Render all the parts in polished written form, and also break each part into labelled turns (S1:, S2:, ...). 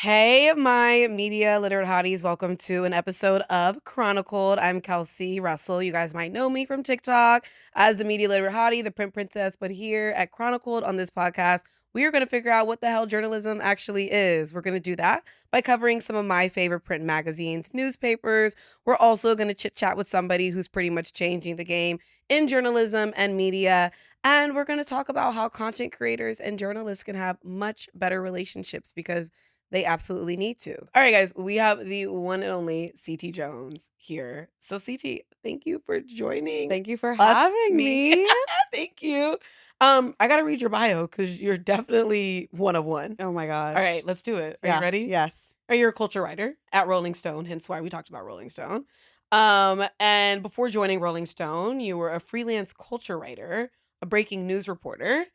S1: Hey, my media literate hotties. Welcome to an episode of Chronicled. I'm Kelsey Russell. You guys might know me from TikTok as the media literate hottie, the print princess. But here at Chronicled on this podcast, we are going to figure out what the hell journalism actually is. We're going to do that by covering some of my favorite print magazines, newspapers. We're also going to chit chat with somebody who's pretty much changing the game in journalism and media. And we're going to talk about how content creators and journalists can have much better relationships because they absolutely need to. All right, guys, we have the one and only CT Jones here. So, CT, thank you for joining
S2: Thank you for
S1: us,
S2: having me.
S1: Thank you. I gotta read your bio because you're definitely one of one.
S2: Oh my gosh.
S1: All right, let's do it. Are you ready?
S2: Yes.
S1: You're a culture writer at Rolling Stone, hence why we talked about Rolling Stone. And before joining Rolling Stone, you were a freelance culture writer, a breaking news reporter.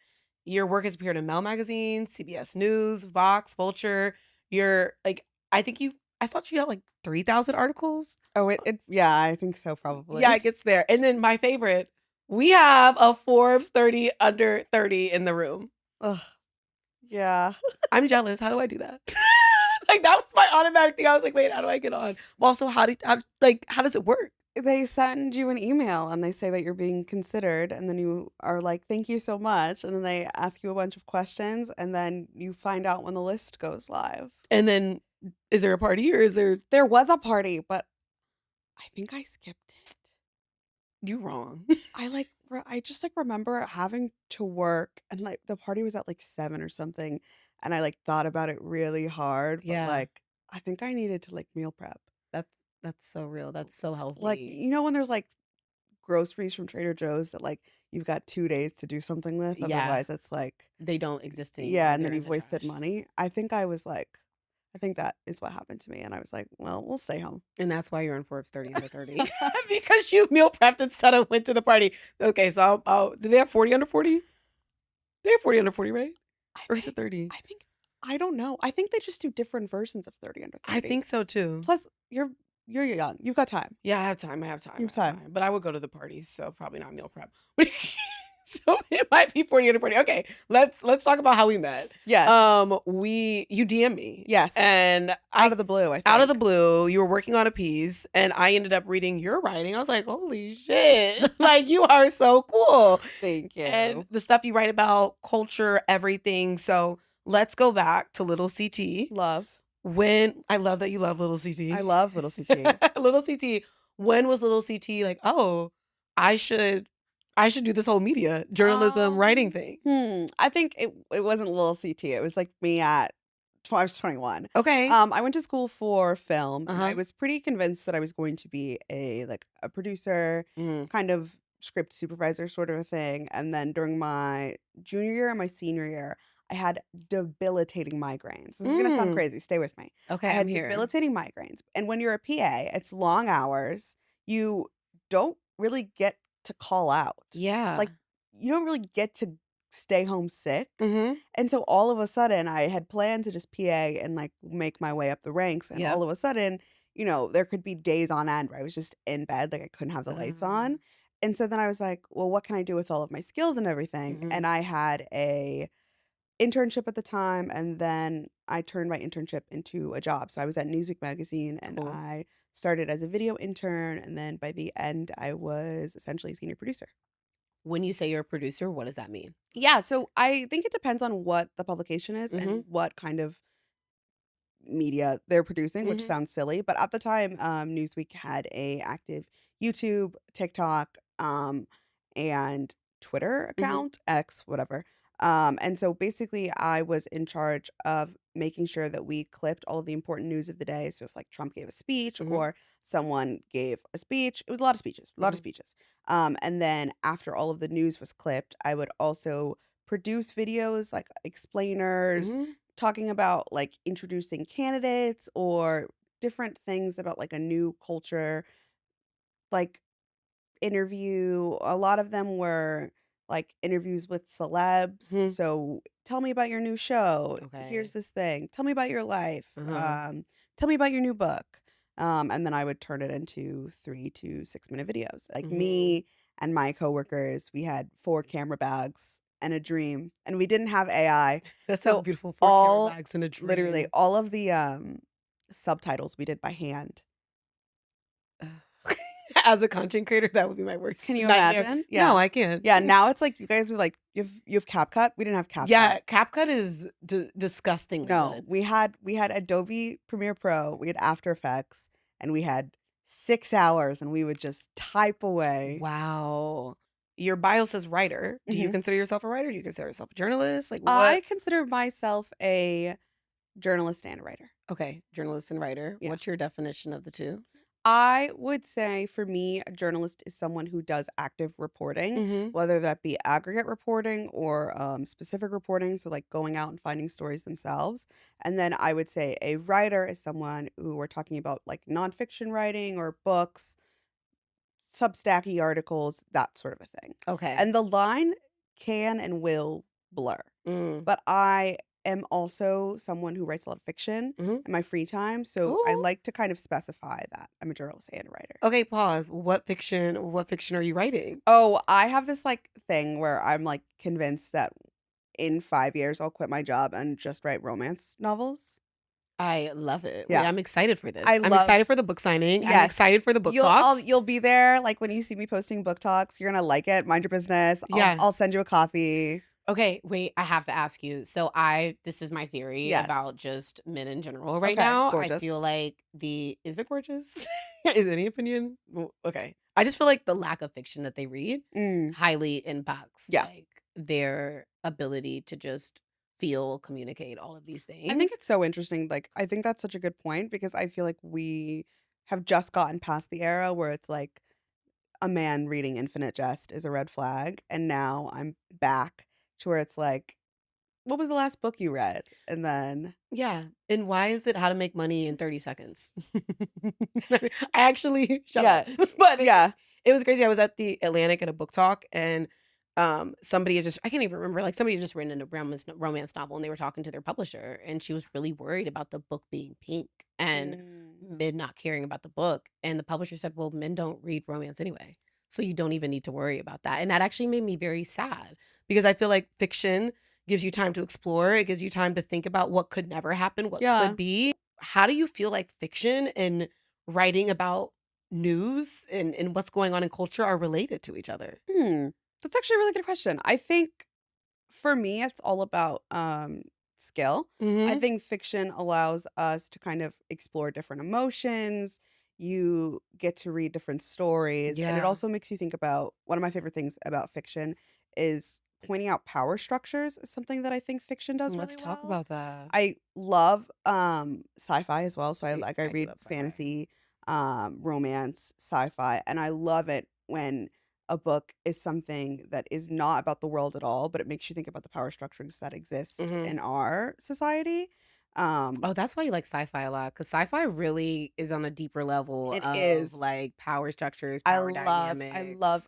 S1: Your work has appeared in Mel Magazine, CBS News, Vox, Vulture. You're like, I thought you had like 3,000 articles.
S2: Oh, yeah, I think so, probably.
S1: Yeah, it gets there. And then my favorite, we have a Forbes 30 under 30 in the room.
S2: Ugh. Yeah.
S1: I'm jealous. How do I do that? Like, that was my automatic thing. I was like, wait, how do I get on? Well, also, how does it work?
S2: They send you an email and they say that you're being considered, and then you are like, thank you so much. And then they ask you a bunch of questions, and then you find out when the list goes live.
S1: And then, is there a party or is there?
S2: There was a party, but I think I skipped it.
S1: You wrong.
S2: I just like remember having to work, and like the party was at like 7 or something, and I like thought about it really hard, but
S1: Yeah.
S2: like I think I needed to like meal prep.
S1: That's so real. That's so
S2: Like,
S1: healthy.
S2: when there's like groceries from Trader Joe's that like you've got 2 days to do something with,
S1: Yeah.
S2: otherwise it's like
S1: They don't exist anymore.
S2: yeah, and then
S1: They're in
S2: you've
S1: the
S2: wasted
S1: trash.
S2: money. I think that is what happened to me, and I was like, well, we'll stay home.
S1: And that's why you're in Forbes 30 under 30. Because you meal prepped instead of went to the party. Okay, so do they have 40 under 40? They have 40 under 40, right? Or is it 30?
S2: I don't know. I think they just do different versions of 30 under 30.
S1: I think so too.
S2: Plus, you're young. You've got time.
S1: Yeah, I have time. You have
S2: time.
S1: But I would go to the parties, so probably not meal prep. So it might be 40 under 40. Okay, let's talk about how we met.
S2: Yes.
S1: You DM me.
S2: Yes.
S1: And
S2: out of the blue, I think.
S1: Out of the blue, you were working on a piece, and I ended up reading your writing. I was like, holy shit. Like, you are so cool.
S2: Thank you.
S1: And the stuff you write about, culture, everything. So let's go back to Little CT.
S2: Love.
S1: I love that you love Little CT.
S2: I love Little CT.
S1: Little CT. When was Little CT like, oh, I should do this whole media journalism writing thing?
S2: I think it wasn't Little CT. It was like me I was 21.
S1: Okay.
S2: I went to school for film. And I
S1: Uh-huh.
S2: was pretty convinced that I was going to be a producer, kind of script supervisor sort of a thing. And then during my junior year and my senior year, I had debilitating migraines. This is gonna sound crazy. Stay with me.
S1: Okay,
S2: I had
S1: I'm here.
S2: debilitating migraines. And when you're a PA, it's long hours. You don't really get to call out.
S1: Yeah.
S2: Like, you don't really get to stay home sick.
S1: Mm-hmm.
S2: And so all of a sudden I had planned to just PA and like make my way up the ranks. And all of a sudden, there could be days on end where I was just in bed, like I couldn't have the lights on. And so then I was like, well, what can I do with all of my skills and everything?
S1: Mhm.
S2: And I had a internship at the time, and then I turned my internship into a job. So I was at Newsweek magazine, and
S1: Cool.
S2: I started as a video intern, and then by the end I was essentially a senior producer.
S1: When you say you're a producer, what does that mean?
S2: Yeah, so I think it depends on what the publication is and what kind of media they're producing, which sounds silly, but at the time, Newsweek had a active YouTube, TikTok, and Twitter account, X, whatever. And so basically I was in charge of making sure that we clipped all of the important news of the day. So if like Trump gave a speech or someone gave a speech, it was a lot of speeches, and then after all of the news was clipped, I would also produce videos like explainers, talking about like introducing candidates or different things about like a new culture, like interview. A lot of them were like interviews with celebs. So tell me about your new show.
S1: Okay.
S2: Here's this thing. Tell me about your life.
S1: Uh-huh.
S2: Tell me about your new book. And then I would turn it into 3 to 6 minute videos. Like me and my coworkers, we had 4 camera bags, and a dream, and we didn't have AI.
S1: That sounds
S2: So
S1: beautiful. 4 camera
S2: all
S1: bags and a
S2: literally
S1: dream.
S2: all of the subtitles we did by hand.
S1: As a content creator, that would be my worst
S2: Can you
S1: nightmare.
S2: imagine?
S1: No,
S2: Yeah.
S1: I can't.
S2: Yeah, now it's like you guys are like you have CapCut. We didn't have CapCut.
S1: Yeah, CapCut is disgustingly
S2: No,
S1: good.
S2: we had Adobe Premiere Pro, we had After Effects, and we had 6 hours and we would just type away.
S1: Wow. Your bio says writer. Do you
S2: Mhm.
S1: consider yourself a writer? Do you consider yourself a journalist? Like what?
S2: I consider myself a journalist and a writer.
S1: Okay, journalist and writer.
S2: Yeah.
S1: What's your definition of the two?
S2: I would say for me, a journalist is someone who does active reporting,
S1: Mhm.
S2: whether that be aggregate reporting or specific reporting. So, like going out and finding stories themselves. And then I would say a writer is someone who we're talking about like nonfiction writing or books, Substacky articles, that sort of a thing.
S1: Okay.
S2: And the line can and will blur.
S1: Mm.
S2: But I am also someone who writes a lot of fiction
S1: Mhm.
S2: in my free time. So I
S1: Ooh.
S2: like to kind of specify that I'm a journalist and a writer.
S1: Okay, pause. What fiction are you writing?
S2: Oh, I have this like thing where I'm like convinced that in 5 years I'll quit my job and just write romance novels.
S1: I love it. Wait,
S2: Yeah.
S1: I'm excited for this.
S2: I
S1: I'm
S2: love
S1: excited for the book signing. I'm
S2: yes.
S1: excited for the book talks.
S2: You'll be there like when you see me posting book talks, you're gonna like it. Mind your business.
S1: Yeah.
S2: I'll send you a coffee.
S1: Okay, wait, I have to ask you. So this is my theory
S2: Yes.
S1: about just men in general right
S2: Okay,
S1: now. I
S2: gorgeous.
S1: feel like is it gorgeous? Is any opinion? Okay. I just feel like the lack of fiction that they read
S2: Mm,
S1: highly impacts
S2: yeah.
S1: like their ability to just feel, communicate all of these
S2: I think
S1: things.
S2: it's so interesting. Like, I think that's such a good point because I feel like we have just gotten past the era where it's like a man reading Infinite Jest is a red flag. And now I'm back to where it's like, what was the last book you read? And then,
S1: Yeah. And why is it how to make money in 30 seconds? I actually shut up.
S2: yeah,
S1: But
S2: yeah.
S1: it was crazy. I was at the Atlantic at a book talk and somebody had just I can't even remember, like somebody had just written a romance novel and they were talking to their publisher and she was really worried about the book being pink and
S2: Mm,
S1: men not caring about the book. And the publisher said, well, men don't read romance anyway. So you don't even need to worry about that. And that actually made me very sad because I feel like fiction gives you time to explore. It gives you time to think about what could never happen, what
S2: yeah.
S1: could be. How do you feel like fiction and writing about news and what's going on in culture are related to each other?
S2: Hmm. That's actually a really good question. I think for me, it's all about skill. I
S1: Mhm.
S2: think fiction allows us to kind of explore different emotions. You get to read different stories, and it
S1: Yeah.
S2: also makes you think about one of my favorite things about fiction is pointing out power structures is something that I think fiction does
S1: Let's
S2: really
S1: talk
S2: well.
S1: about that.
S2: I love sci-fi as well. So I
S1: I do
S2: read
S1: love sci-fi.
S2: fantasy, romance, sci-fi, and I love it when a book is something that is not about the world at all, but it makes you think about the power structures that exist
S1: Mhm.
S2: in our society. Um,
S1: Oh, that's why you like sci-fi a lot, because sci-fi really is on a deeper level
S2: it
S1: of,
S2: is.
S1: like, power structures, power dynamics.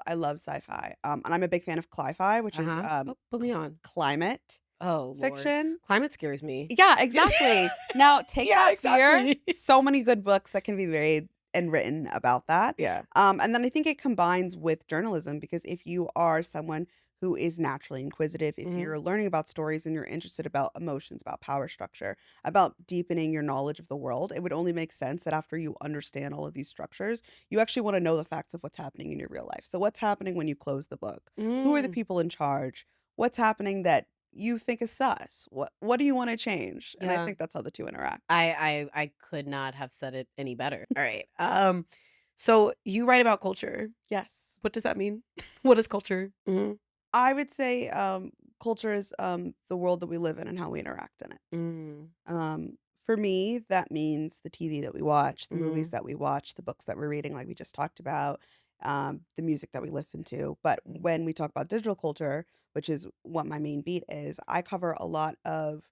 S2: I love sci-fi. And I'm a big fan of cli-fi, which is
S1: Uh-huh. Oh, put me on.
S2: climate
S1: Oh, Lord.
S2: fiction.
S1: Climate scares me.
S2: Yeah, exactly. Now take
S1: Yeah,
S2: that fear.
S1: exactly.
S2: So many good books that can be made and written about that.
S1: Yeah.
S2: And then I think it combines with journalism because if you are someone who is naturally inquisitive, if
S1: Mhm.
S2: you're learning about stories and you're interested about emotions, about power structure, about deepening your knowledge of the world, it would only make sense that after you understand all of these structures, you actually want to know the facts of what's happening in your real life. So what's happening when you close the book? Who are the
S1: Mm.
S2: people in charge? What's happening that you think is sus? What do you wanna change? And I
S1: Yeah.
S2: think that's how the 2 interact.
S1: I could not have said it any better. All right. So you write about culture.
S2: Yes.
S1: What does that mean? What is culture? Mhm.
S2: I would say, culture is, the world that we live in and how we interact in it.
S1: Mm.
S2: For me, that means the TV that we watch, the movies
S1: Mhm.
S2: that we watch, the books that we're reading, like we just talked about, the music that we listen to. But
S1: Mm.
S2: when we talk about digital culture, which is what my main beat is, I cover a lot of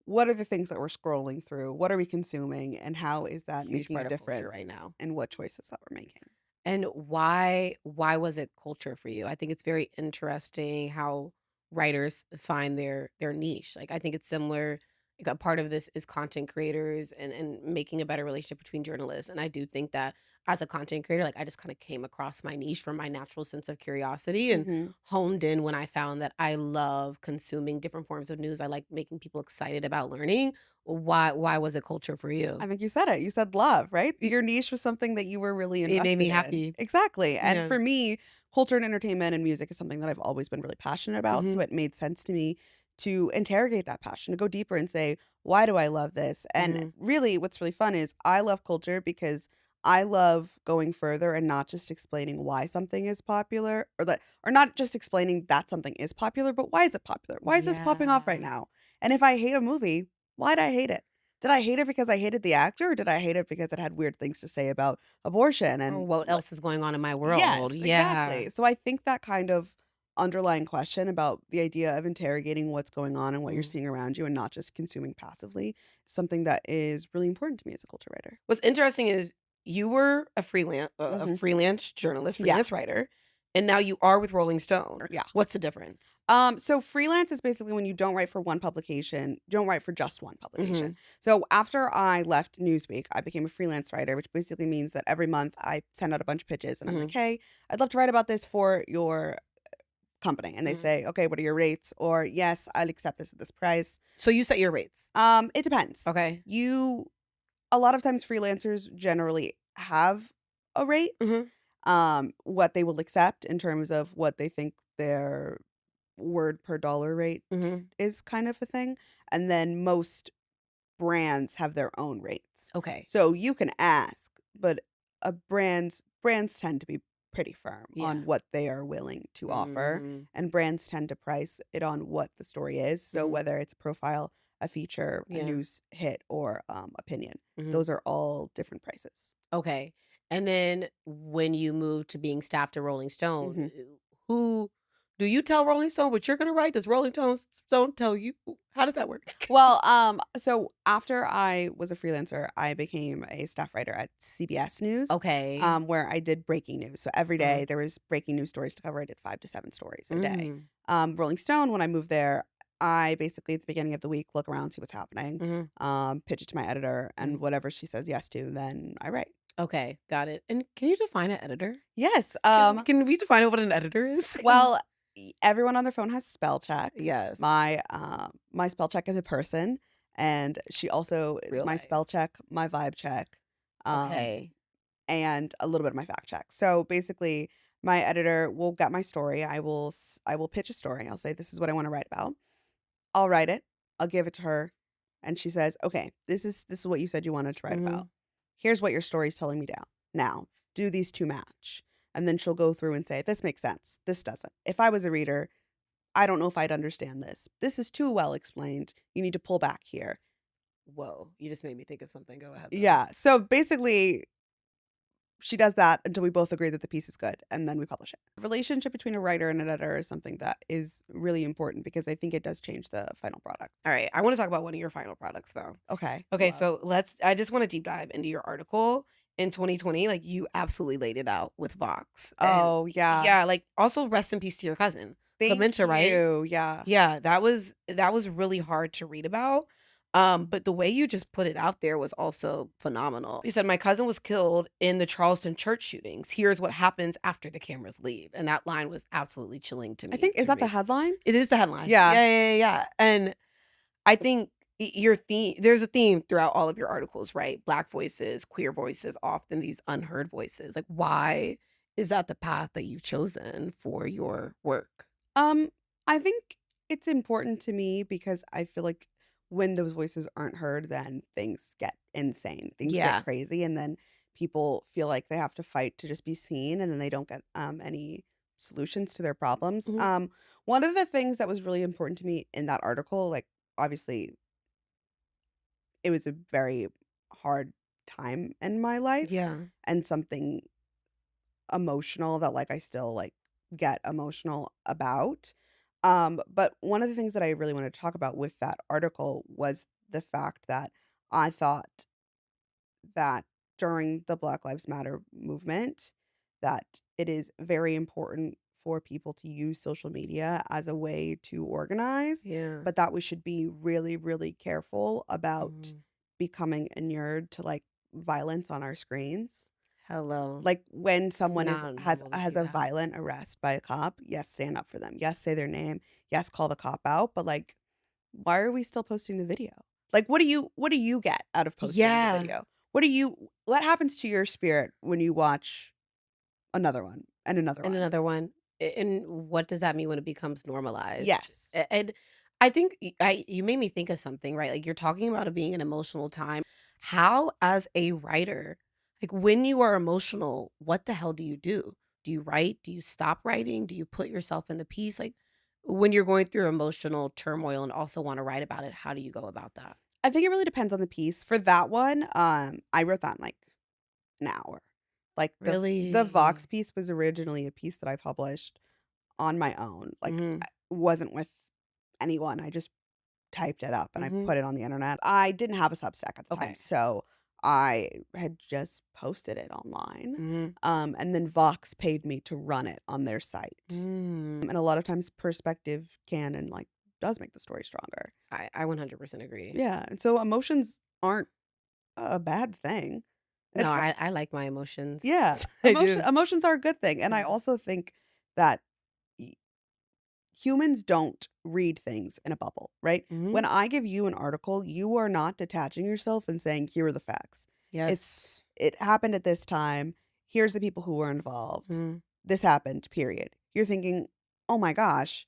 S2: what are the things that we're scrolling through? What are we consuming? And how is that
S1: Huge
S2: making a
S1: part of culture
S2: difference
S1: right now.
S2: in what choices that we're making?
S1: And why was it culture for you? I think it's very interesting how writers find their niche. Like I think it's similar a part of this is content creators and making a better relationship between journalists. And I do think that as a content creator, like I just kind of came across my niche from my natural sense of curiosity and
S2: Mhm.
S1: honed in when I found that I love consuming different forms of news. I like making people excited about learning. Why was it culture for you?
S2: I think you said it. You said love, right?
S1: It
S2: Your niche was something that you were really
S1: it made me
S2: invested in.
S1: happy.
S2: Exactly. And
S1: Yeah.
S2: for me, culture and entertainment and music is something that I've always been really passionate about. So
S1: Mhm.
S2: it made sense to me to interrogate that passion, to go deeper and say, why do I love this? And
S1: Mhm.
S2: really, what's really fun is I love culture because I love going further and not just explaining why something is popular or not just explaining that something is popular, but why is it popular? Why is this popping off right
S1: Yeah.
S2: now? And if I hate a movie, why did I hate it? Did I hate it because I hated the actor, or did I hate it because it had weird things to say about abortion
S1: Or
S2: and
S1: what else is going on in my world?
S2: yes,
S1: Yeah.
S2: exactly. So I think that kind of underlying question about the idea of interrogating what's going on and what you're
S1: Mm.
S2: seeing around you and not just consuming passively is something that is really important to me as a culture writer.
S1: What's interesting is you were a
S2: Mhm.
S1: freelance journalist,
S2: Yeah.
S1: freelance writer, and now you are with Rolling Stone.
S2: Yeah.
S1: What's the difference?
S2: So freelance is basically when you don't write for one publication, don't write for just one publication.
S1: Mhm.
S2: So after I left Newsweek, I became a freelance writer, which basically means that every month I send out a bunch of pitches and I'm like,
S1: Mhm.
S2: hey, I'd love to write about this for your company. And they
S1: Mhm.
S2: say, okay, what are your rates? Or yes, I'll accept this at this price.
S1: So you set your rates.
S2: It depends.
S1: Okay.
S2: You a lot of times freelancers generally have a rate,
S1: Mhm.
S2: what they will accept in terms of what they think their word per dollar rate
S1: Mhm.
S2: is kind of a thing, and then most brands have their own rates.
S1: Okay.
S2: So you can ask, but a brands tend to be pretty firm
S1: Yeah.
S2: on what they are willing to offer,
S1: Mm.
S2: and brands tend to price it on what the story is. So
S1: Mhm.
S2: whether it's a profile, a feature, a
S1: Yeah.
S2: news hit, or opinion,
S1: Mhm.
S2: those are all different prices.
S1: Okay. And then when you moved to being staffed at Rolling Stone,
S2: Mhm.
S1: who do you tell Rolling Stone what you're gonna write? Does Rolling Stone tell you? How does that work?
S2: Well, so after I was a freelancer, I became a staff writer at CBS News,
S1: Okay.
S2: where I did breaking news. So every
S1: Uh-huh.
S2: day there was breaking news stories to cover. I did 5 to 7 stories a day.
S1: Mm.
S2: Rolling Stone, when I moved there, I basically at the beginning of the week look around, see what's happening,
S1: Mhm.
S2: pitch it to my editor, and
S1: Mhm.
S2: whatever she says yes to, then I write.
S1: Okay, got it. And can you define an editor?
S2: Yes.
S1: Can we define what an editor is?
S2: Well,
S1: 'Cause
S2: everyone on their phone has spell check.
S1: yes,
S2: My spell check is a person, and she also is
S1: real
S2: my
S1: life.
S2: spell check, my vibe check, um,
S1: Okay.
S2: and a little bit of my fact check. So basically, my editor will get my story. I will pitch a story. I'll say this is what I want to write about. I'll write it. I'll give it to her, and she says, "Okay, this is what you said you wanted to write about.
S1: Mhm.
S2: Here's what your story's telling me down. Now, do these two match?" And then she'll go through and say, "This makes sense. This doesn't. If I was a reader, I don't know if I'd understand this. This is too well explained. You need to pull back here."
S1: Whoa, you just made me think of something. Go ahead though.
S2: Yeah. So basically, she does that until we both agree that the piece is good, and then we publish it. The relationship between a writer and an editor is something that is really important because I think it does change the final product.
S1: All right, I want to talk about one of your final products though.
S2: Okay.
S1: Okay,
S2: Love.
S1: so I just want to deep dive into your article in 2020. Like you absolutely laid it out with Vox. And
S2: Oh, yeah.
S1: yeah, like also rest in peace to your cousin.
S2: Thank
S1: Clementia, right?
S2: you. Yeah.
S1: Yeah, that was really hard to read about. But the way you just put it out there was also phenomenal. You said my cousin was killed in the Charleston church shootings. Here's what happens after the cameras leave. And that line was absolutely chilling to
S2: I
S1: me
S2: think is
S1: to
S2: that the
S1: read.
S2: headline?
S1: It is the headline.
S2: Yeah.
S1: Yeah. And I think your theme there's a theme throughout all of your articles, right? Black voices, queer voices, often these unheard voices. Like why is that the path that you've chosen for your work?
S2: Um, I think it's important to me because I feel like when those voices aren't heard, then things get insane. Things get
S1: Yeah.
S2: crazy, and then people feel like they have to fight to just be seen, and then they don't get any solutions to their problems.
S1: Mhm.
S2: One of the things that was really important to me in that article, like obviously it was a very hard time in my life
S1: Yeah.
S2: and something emotional that, like, I still, like, get emotional about. But one of the things that I really wanted to talk about with that article was the fact that I thought that during the Black Lives Matter movement, that it is very important for people to use social media as a way to organize,
S1: Yeah.
S2: but that we should be really, really careful about
S1: Mhm.
S2: becoming inured to like violence on our screens.
S1: Hello.
S2: Like when
S1: It's
S2: someone is
S1: not
S2: has
S1: normal to
S2: has
S1: see
S2: a
S1: that.
S2: violent arrest by a cop, yes, stand up for them. Yes, say their name. Yes, call the cop out, but like why are we still posting the video? Like what do you get out of posting the
S1: Yeah.
S2: video? What happens to your spirit when you watch another one and another
S1: And
S2: one?
S1: another one. And what does that mean when it becomes normalized?
S2: Yes.
S1: And I think you made me think of something, right? Like you're talking about it being an emotional time. How, as a writer, like when you are emotional, what the hell do you do? Do you write? Do you stop writing? Do you put yourself in the piece? Like when you're going through emotional turmoil and also want to write about it, how do you go about that?
S2: I think it really depends on the piece. For that one, I wrote that in like an hour. Like the Vox
S1: Really?
S2: piece was originally a piece that I published on my own. Like
S1: Hmm.
S2: I wasn't with anyone. I just typed it up and I
S1: Hmm.
S2: put it on the internet. I didn't have a Substack at the time,
S1: Okay.
S2: so I had just posted it online.
S1: Hmm.
S2: And then Vox paid me to run it on their site.
S1: Mm.
S2: And a lot of times perspective can and like does make the story stronger.
S1: I 100% agree.
S2: Yeah, and so emotions aren't a bad thing.
S1: No,
S2: At fir
S1: I like my emotions.
S2: Yeah,
S1: I do.
S2: emotions are a good thing, and I
S1: Yeah.
S2: also think that y humans don't read things in a bubble, right?
S1: Mhm.
S2: When I give you an article, you are not detaching yourself and saying, "Here are the facts."
S1: Yes.
S2: It happened at this time, here's the people who were involved,
S1: Mhm.
S2: this happened, period. You're thinking, "Oh my gosh,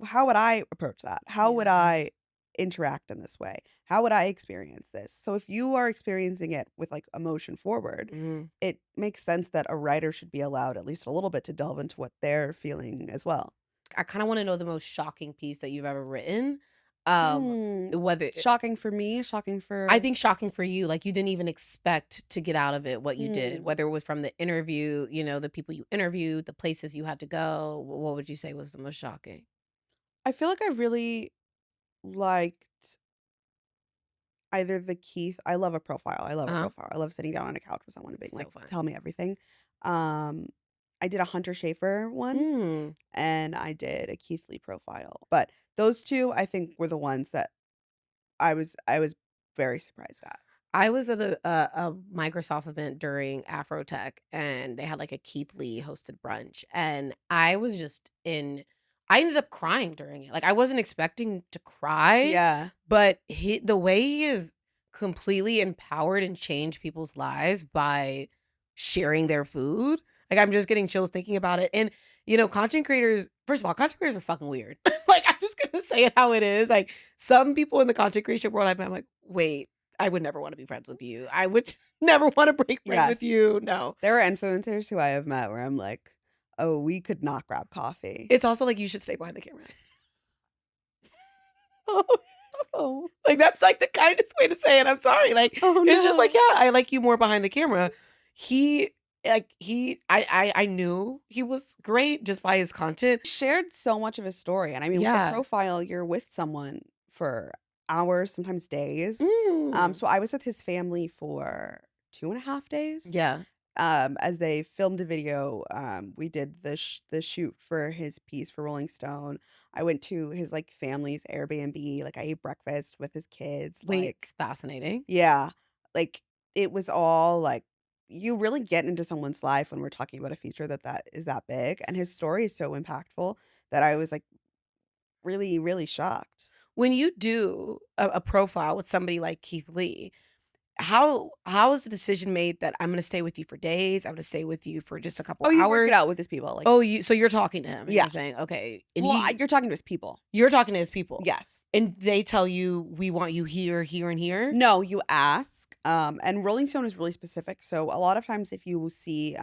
S2: how would I approach that? How would
S1: Yeah.
S2: I interact in this way? How would I experience this?" So if you are experiencing it with like emotion forward,
S1: Mhm.
S2: it makes sense that a writer should be allowed at least a little bit to delve into what they're feeling as well.
S1: I kinda wanna know the most shocking piece that you've ever written.
S2: Hmm.
S1: Whether
S2: Shocking for me, shocking
S1: I
S2: for
S1: think shocking for you, like, you didn't even expect to get out of it what you did,
S2: hmm.
S1: whether it was from the interview, the people you interviewed, the places you had to go. What would you say was the most shocking?
S2: I feel like I really liked either the Keith I love a profile. I love a
S1: Uh-huh.
S2: profile. I love sitting down on a couch with someone and being
S1: So
S2: like,
S1: fun.
S2: "Tell me everything." Um, I did a Hunter Schafer one.
S1: Mm.
S2: And I did a Keith Lee profile. But those 2, I think, were the ones that I was very surprised at.
S1: I was at a Microsoft event during Afrotech, and they had, like, a Keith Lee hosted brunch, and I ended up crying during it. Like, I wasn't expecting to cry,
S2: Yeah.
S1: but the way he is completely empowered and changed people's lives by sharing their food, like, I'm just getting chills thinking about it, and, content creators first of all, content creators are fucking weird. Like, I'm just gonna say it how it is, like, some people in the content creation world, I'm like, "Wait, I would never wanna be friends with you. I would never wanna break bread with
S2: Yes.
S1: you, no."
S2: There are influencers who I have met where I'm like, "Oh, we could not grab coffee."
S1: It's also like, you should stay behind the camera.
S2: Oh, no.
S1: Like, that's, like, the kindest way to say it, I'm sorry, like,
S2: Oh,
S1: it's just like,
S2: no.
S1: "Yeah, I like you more behind the camera." He I knew he was great just by his content.
S2: Shared so much of his story, and I mean, with a
S1: Yeah.
S2: profile, you're with someone for hours, sometimes days.
S1: Mm.
S2: So I was with his family for 2.5 days.
S1: Yeah.
S2: As they filmed a video, we did the shoot for his piece for Rolling Stone. I went to his, like, family's Airbnb, like, I ate breakfast with his kids,
S1: Wait,
S2: like
S1: it's fascinating.
S2: yeah, like, it was all, like you really get into someone's life when we're talking about a feature that is that big, and his story is so impactful that I was, like, really, really shocked.
S1: When you do a profile with somebody like Keith Lee, how is the decision made that I'm gonna stay with you for days, I'm gonna stay with you for just a couple
S2: Oh, you work it
S1: hours?
S2: out with his people, like
S1: Oh, you're talking to him and
S2: yeah.
S1: you're saying, "Okay," and
S2: Well, you're talking to his people.
S1: you're talking to his people,
S2: Yes.
S1: and they tell you, "We want you here, here, and here?"
S2: No, you ask, and Rolling Stone is really specific, so a lot of times if you will see,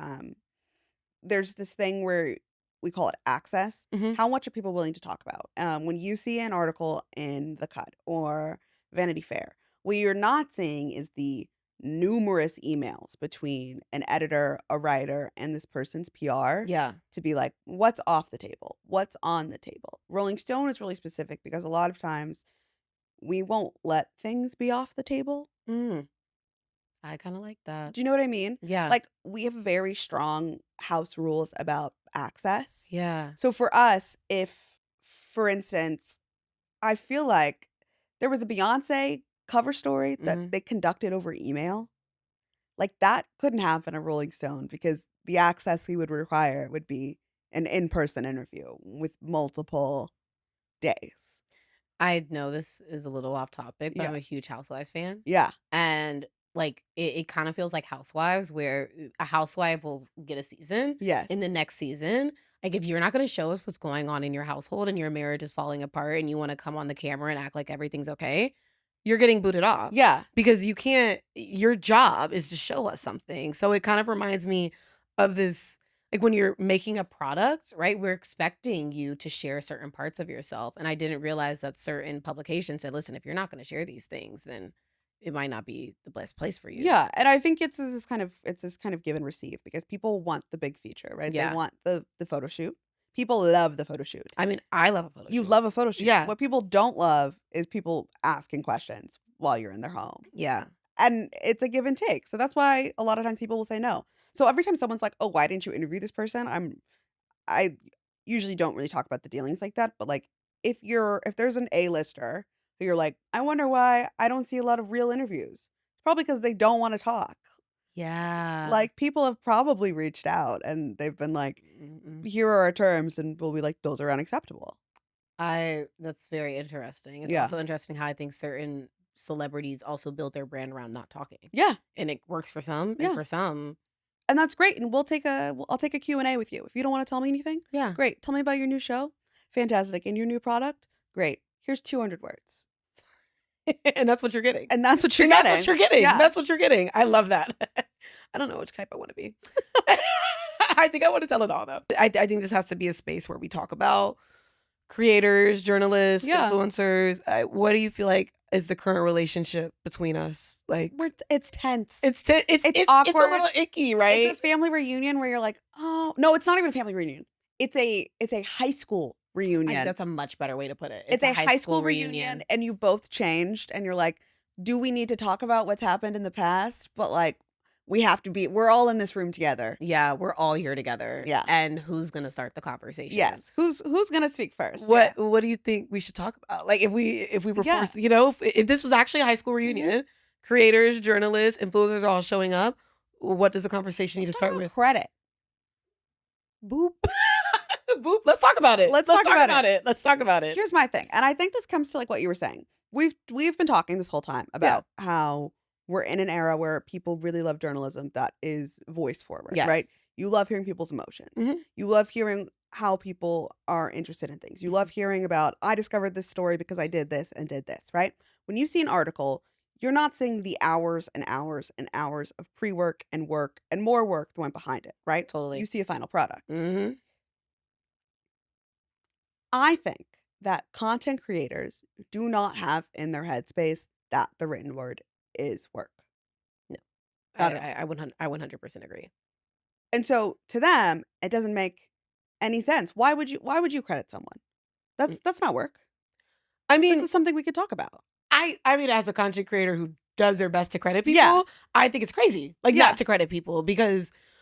S2: there's this thing where we call it access.
S1: Mhm.
S2: How much are people willing to talk about? When you see an article in The Cut or Vanity Fair, what you're not seeing is the numerous emails between an editor, a writer, and this person's PR
S1: Yeah.
S2: to be like, what's off the table? What's on the table? Rolling Stone is really specific because a lot of times we won't let things be off the table.
S1: Mm. I kind of like that.
S2: Do you know what I mean?
S1: Yeah.
S2: Like, we have very strong house rules about access.
S1: Yeah.
S2: So for us, if, for instance, I feel like there was a Beyonce cover story that
S1: Hmm.
S2: they conducted over email, like, that couldn't happen at Rolling Stone because the access we would require would be an in-person interview with multiple days.
S1: I know this is a little off topic, but
S2: Yeah.
S1: I'm a huge Housewives fan.
S2: Yeah.
S1: And like it kind of feels like Housewives, where a housewife will get a season. In the
S2: Yes.
S1: next season, like if you're not going to show us what's going on in your household and your marriage is falling apart and you want to come on the camera and act like everything's okay, you're getting booted off.
S2: Yeah.
S1: Because you can't, your job is to show us something. So it kind of reminds me of this, like when you're making a product, right? We're expecting you to share certain parts of yourself. And I didn't realize that certain publications said, listen, if you're not going to share these things, then it might not be the best place for you.
S2: Yeah, and I think it's this kind of give and receive because people want the big feature, right? They
S1: Yeah.
S2: want the photo shoot. People love the photo shoot.
S1: I mean, I love a photo
S2: You
S1: shoot.
S2: love a photo shoot.
S1: Yeah.
S2: What people don't love is people asking questions while you're in their home.
S1: Yeah.
S2: And it's a give and take. So that's why a lot of times people will say no. So every time someone's like, "Oh, why didn't you interview this person?" I usually don't really talk about the dealings like that, but like if there's an A-lister who you're like, "I wonder why I don't see a lot of real interviews." It's probably because they don't want to talk.
S1: Yeah.
S2: Like, people have probably reached out and they've been like,
S1: Mm-mm.
S2: "Here are our terms," and we'll be like, "Those are unacceptable."
S1: That's very interesting. It's
S2: Yeah.
S1: also interesting how I think certain celebrities also build their brand around not talking.
S2: Yeah,
S1: And it works for some, and
S2: yeah.
S1: for some,
S2: And that's great, and I'll take a Q&A with you. If you don't wanna tell me anything,
S1: yeah.
S2: great. Tell me about your new show. Fantastic. And your new product? Great. Here's 200 words.
S1: And that's what you're getting.
S2: And that's what you're
S1: And
S2: getting.
S1: that's what you're getting.
S2: Yeah.
S1: That's what you're getting. I love that. I don't know which type I want to be. I think I want to tell it all though. I think this has to be a space where we talk about creators, journalists,
S2: Yeah.
S1: influencers. What do you feel like is the current relationship between us? Like
S2: It's tense.
S1: it's
S2: It's
S1: a
S2: awkward.
S1: little icky, right?
S2: It's a family reunion where you're like, "Oh" no, it's not even a family reunion. It's a high school
S1: I think
S2: reunion.
S1: that's a much better way to put it.
S2: It's a high school reunion, and you both changed, and you're like, "Do we need to talk about what's happened in the past?" But, like, we're all in this room together.
S1: Yeah, we're all here together.
S2: Yeah.
S1: And who's gonna start the conversation?
S2: Yes. Who's gonna speak first?
S1: What do you think we should talk about? Like if we were
S2: Yeah.
S1: forced, if this was actually a high school reunion, creators, journalists, influencers are all showing up, what does the conversation need to
S2: Let's
S1: start
S2: talk about
S1: with?
S2: credit.
S1: Boop. Boop. Let's talk about it.
S2: Let's talk about
S1: it. Let's talk about it.
S2: Here's my thing, and I think this comes to, like, what you were saying. We've been talking this whole time about how we're in an era where people really love journalism that is voice forward,
S1: Yes.
S2: right? You love hearing people's emotions.
S1: Mhm.
S2: You love hearing how people are interested in things. You love hearing about, "I discovered this story because I did this and did this," right? When you see an article, you're not seeing the hours and hours and hours of pre-work and work and more work that went behind it, right?
S1: Totally.
S2: You see a final product.
S1: Mm-hmm.
S2: I think that content creators do not have in their headspace that the written word is work.
S1: No.
S2: Not at all.
S1: I 100% agree.
S2: And so to them, it doesn't make any sense. Why would you credit someone? That's not work.
S1: I
S2: This
S1: mean,
S2: is something we could talk about.
S1: I mean, as a content creator who does their best to credit people,
S2: Yeah.
S1: I think it's crazy, like
S2: Yeah.
S1: not to credit people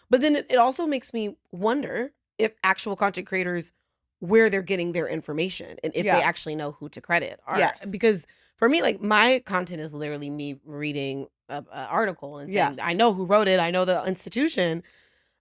S1: but then it also makes me wonder if actual content creators, where they're getting their information and if
S2: Yeah.
S1: they actually know who to credit.
S2: Yes.
S1: Because for me, like my content is literally me reading a article and
S2: Yeah.
S1: saying, I know who wrote it, I know the institution,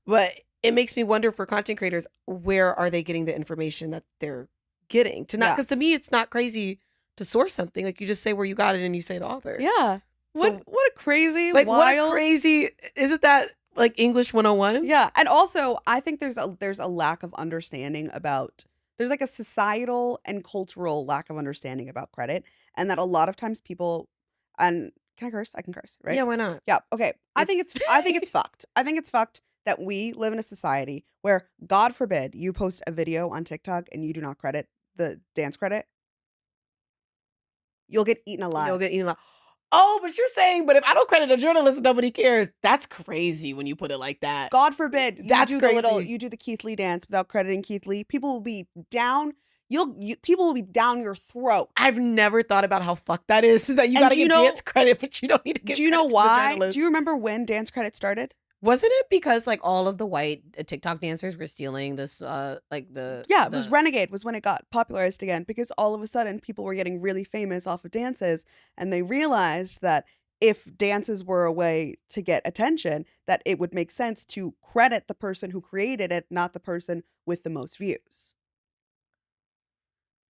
S1: but it makes me wonder for content creators, where are they getting the information that they're getting?
S2: Yeah.
S1: Because to me, it's not crazy to source something. Like you just say where you got it and you say the author.
S2: Yeah.
S1: So-
S2: What a crazy,
S1: Like
S2: wild.
S1: what a crazy, isn't that like English 101?
S2: Yeah, and also I think there's a lack of understanding about there's like a societal and cultural lack of understanding about credit, and that a lot of times people and can I curse? I can curse, right?
S1: Yeah, why not?
S2: Yeah, okay. I think it's fucked. I think it's fucked that we live in a society where, God forbid, you post a video on TikTok and you do not credit the dance credit. You'll get eaten alive.
S1: You'll get eaten alive. Oh, but you're saying, but if I don't credit a journalist, nobody cares. That's crazy when you put it like that.
S2: God forbid
S1: That's
S2: you
S1: crazy.
S2: do the Keith Lee dance without crediting Keith Lee. People will be down people will be down your throat.
S1: I've never thought about how fucked that is. That you gotta give dance credit, but you don't need to give.
S2: Do you know
S1: credit
S2: why?
S1: To the journalist.
S2: Do you remember when dance credit started?
S1: Wasn't it because like all of the white TikTok dancers were stealing this like the
S2: Yeah, it was Renegade was when it got popularized again, because all of a sudden people were getting really famous off of dances, and they realized that if dances were a way to get attention, that it would make sense to credit the person who created it, not the person with the most views.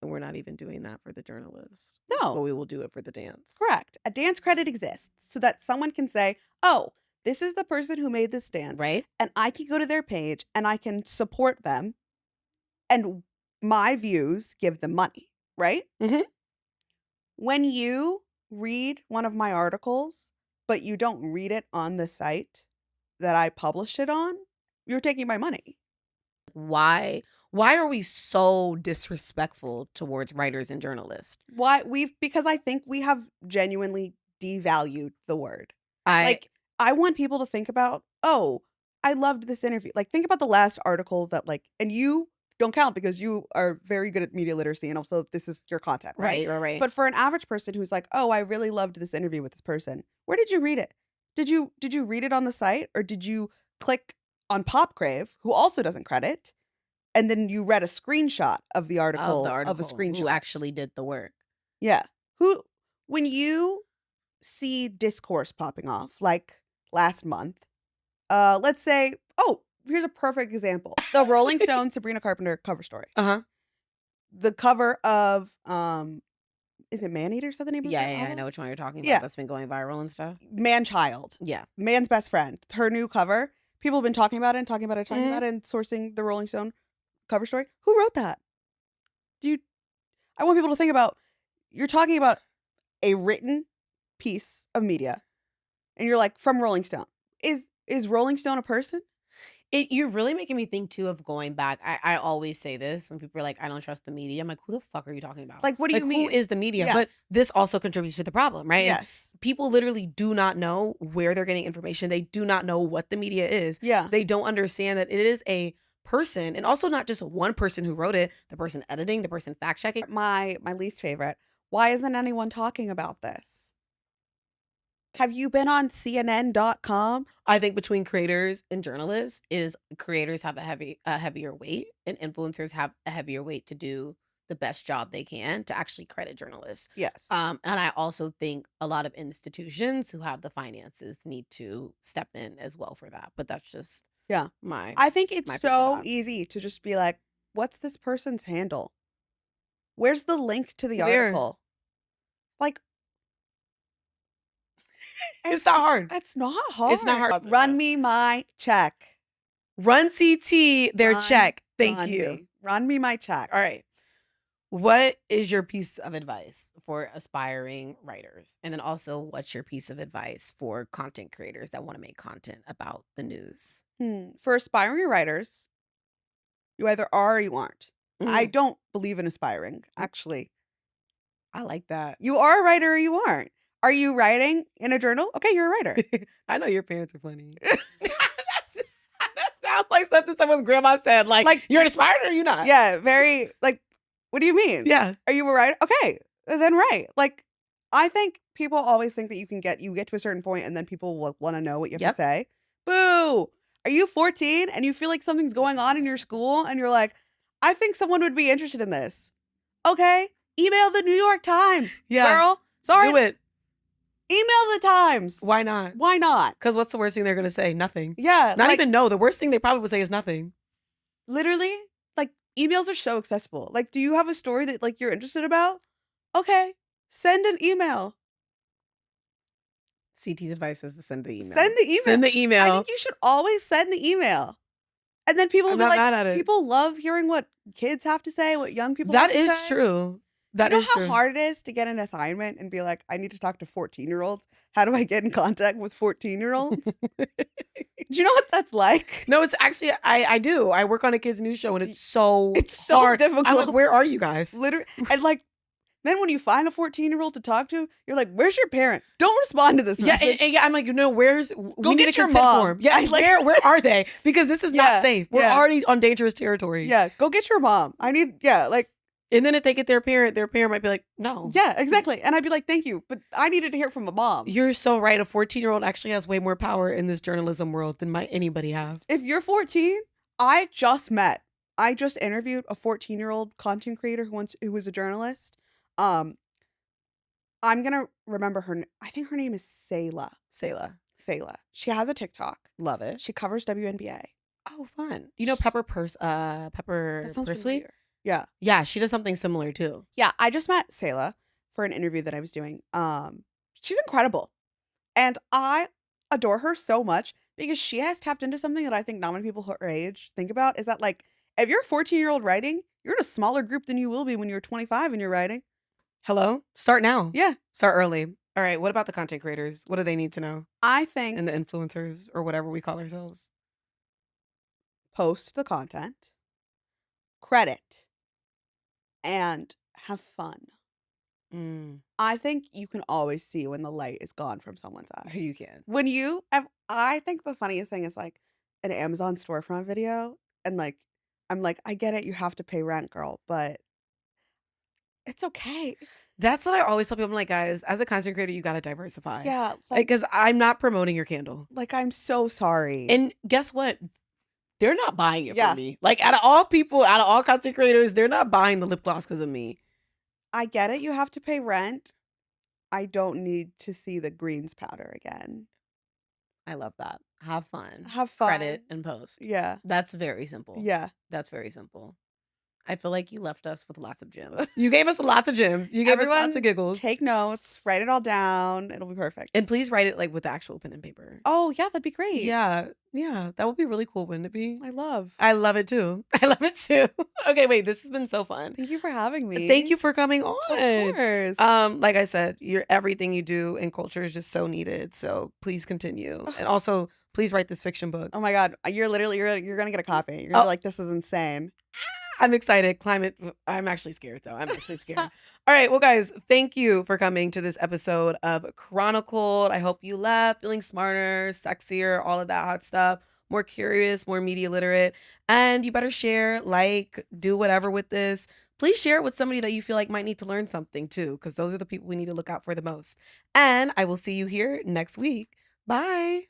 S1: And we're not even doing that for the journalist.
S2: No.
S1: But we will do it for the dance.
S2: Correct. A dance credit exists so that someone can say, oh, this is the person who made this dance.
S1: Right.
S2: And I can go to their page and I can support them. And my views give them money. Right?
S1: Mm-hmm.
S2: When you read one of my articles, but you don't read it on the site that I published it on, you're taking my money.
S1: Why are we so disrespectful towards writers and journalists?
S2: Because I think we have genuinely devalued the word. I want people to think about, oh, I loved this interview. Like, think about the last article that and you don't count because you are very good at media literacy and also this is your content, right?
S1: Right.
S2: But for an average person who's like, oh, I really loved this interview with this person, where did you read it? Did you read it on the site, or did you click on Popcrave, who also doesn't credit, and then you read a screenshot of the article of a screenshot?
S1: Who actually did the work.
S2: Yeah. When you see discourse popping off, like last month, let's say, oh, here's a perfect example. The Rolling Stone Sabrina Carpenter cover story.
S1: Uh-huh.
S2: The cover of, is it Maneater? Is that the name of it?
S1: Yeah, I know which one you're talking about.
S2: Yeah.
S1: That's been going viral and stuff.
S2: Man-Child.
S1: Yeah.
S2: Man's Best Friend. Her new cover. People have been talking about it and talking about it and sourcing the Rolling Stone cover story. Who wrote that? I want people to think about, you're talking about a written piece of media, and you're like, from Rolling Stone. Is Rolling Stone a person?
S1: You're really making me think too of going back. I always say this when people are like, I don't trust the media. I'm like, who the fuck are you talking about?
S2: Like, what do you mean?
S1: Who is the media?
S2: Yeah.
S1: But this also contributes to the problem, right?
S2: Yes.
S1: And people literally do not know where they're getting information. They do not know what the media is.
S2: Yeah.
S1: They don't understand that it is a person, and also not just one person who wrote it, the person editing, the person fact checking.
S2: My least favorite. Why isn't anyone talking about this? Have you been on CNN.com?
S1: I think between creators and journalists is creators have a heavier weight, and influencers have a heavier weight to do the best job they can to actually credit journalists.
S2: Yes.
S1: And I also think a lot of institutions who have the finances need to step in as well for that. But that's just
S2: I think it's so easy to just be like, what's this person's handle? Where's the link to the article? Like,
S1: it's not hard.
S2: It's not hard.
S1: It's not hard.
S2: Run me my check.
S1: Run CT their check. Thank you.
S2: Run me my check.
S1: All right. What is your piece of advice for aspiring writers? And then also, what's your piece of advice for content creators that want to make content about the news?
S2: For aspiring writers, you either are or you aren't. I don't believe in aspiring, actually.
S1: I like that.
S2: You are a writer or you aren't. Are you writing in a journal? Okay, you're a writer.
S1: I know your parents are funny. That sounds like something someone's grandma said. Like you're an aspiring or you're not?
S2: Yeah, very, what do you mean?
S1: Yeah.
S2: Are you a writer? Okay, then write. I think people always think that you get to a certain point and then people will want to know what you have to say. Boo! Are you 14 and you feel like something's going on in your school and you're like, I think someone would be interested in this. Okay, email the New York Times.
S1: Yeah.
S2: Girl, sorry.
S1: Do it.
S2: Email the Times.
S1: Why not?
S2: Why not?
S1: Because what's the worst thing they're going to say? Nothing.
S2: Yeah.
S1: Not even no. The worst thing they probably would say is nothing.
S2: Literally, emails are so accessible. Do you have a story that you're interested about? Okay, send an email.
S1: CT's advice is to send the email.
S2: Send the email.
S1: Send the email.
S2: I think you should always send the email. And then people will be like,
S1: mad at it.
S2: People love hearing what kids have to say, what young people
S1: That
S2: have to say.
S1: is true. That
S2: you know
S1: is
S2: how
S1: true.
S2: hard it is to get an assignment and be like, I need to talk to 14-year-olds. How do I get in contact with 14-year-olds? Do you know what that's like?
S1: No, it's actually, I do. I work on a kids news show and it's so hard.
S2: Difficult.
S1: I'm like, where are you guys?
S2: Literally. And then when you find a 14-year-old to talk to, you're like, where's your parent? Don't respond to this message.
S1: And I'm like, where's, we need a consent form. Yeah, where are they? Because this is not safe. We're already on dangerous territory.
S2: Yeah, go get your mom. I need,
S1: And then if they get their parent might be like, no.
S2: Yeah, exactly. And I'd be like, thank you. But I needed to hear from a mom.
S1: You're so right. A 14-year-old actually has way more power in this journalism world than might anybody have.
S2: If you're 14, I just interviewed a 14-year-old content creator who was a journalist. I'm gonna remember her. I think her name is Sayla.
S1: Sayla.
S2: She has a TikTok.
S1: Love it.
S2: She covers WNBA.
S1: Oh, fun. You know Pepper
S2: That sounds
S1: Persley?
S2: familiar. Yeah.
S1: Yeah, she does something similar too.
S2: Yeah, I just met Sayla for an interview that I was doing. She's incredible. And I adore her so much because she has tapped into something that I think not many people her age think about, is that, like, if you're a 14-year-old writing, you're in a smaller group than you will be when you're 25 and you're writing.
S1: Hello? Start now.
S2: Yeah.
S1: Start early. All right, what about the content creators? What do they need to know?
S2: I think
S1: And the influencers or whatever we call ourselves.
S2: post the content, credit, and have fun. I think you can always see when the light is gone from someone's eyes.
S1: You can.
S2: I think the funniest thing is, like, an Amazon storefront video, and, like, I'm like, I get it, you have to pay rent, girl, but it's okay.
S1: That's what I always tell people. I'm like, guys, as a content creator, you got to diversify.
S2: Yeah.
S1: Because I'm not promoting your candle.
S2: Like, I'm so sorry.
S1: And guess what? They're not buying it
S2: Yeah.
S1: from me. Like, out of all people, out of all content creators, they're not buying the lip gloss because of me.
S2: I get it, you have to pay rent. I don't need to see the greens powder again.
S1: I love that. Have fun.
S2: Have fun.
S1: Credit and post.
S2: Yeah.
S1: That's very simple.
S2: Yeah.
S1: That's very simple. I feel like you left us with lots of gems. You gave us lots of gems. You gave us lots of giggles.
S2: Take notes, write it all down. It'll be perfect.
S1: And please write it, like, with the actual pen and paper.
S2: Oh, yeah, that'd be great.
S1: Yeah. Yeah. That would be really cool, wouldn't it be?
S2: I love
S1: it too. I love it too. Okay, wait, this has been so fun.
S2: Thank you for having me.
S1: Thank you for coming on.
S2: Of course.
S1: Like I said, everything you do in culture is just so needed. So please continue. And also, please write this fiction book.
S2: Oh my God. You're gonna get a copy. You're gonna be like, this is insane.
S1: I'm excited. Climate. I'm actually scared though. I'm actually scared. All right. Well, guys, thank you for coming to this episode of Chronicled. I hope you left feeling smarter, sexier, all of that hot stuff, more curious, more media literate. And you better share, like, do whatever with this. Please share it with somebody that you feel like might need to learn something too, because those are the people we need to look out for the most. And I will see you here next week. Bye.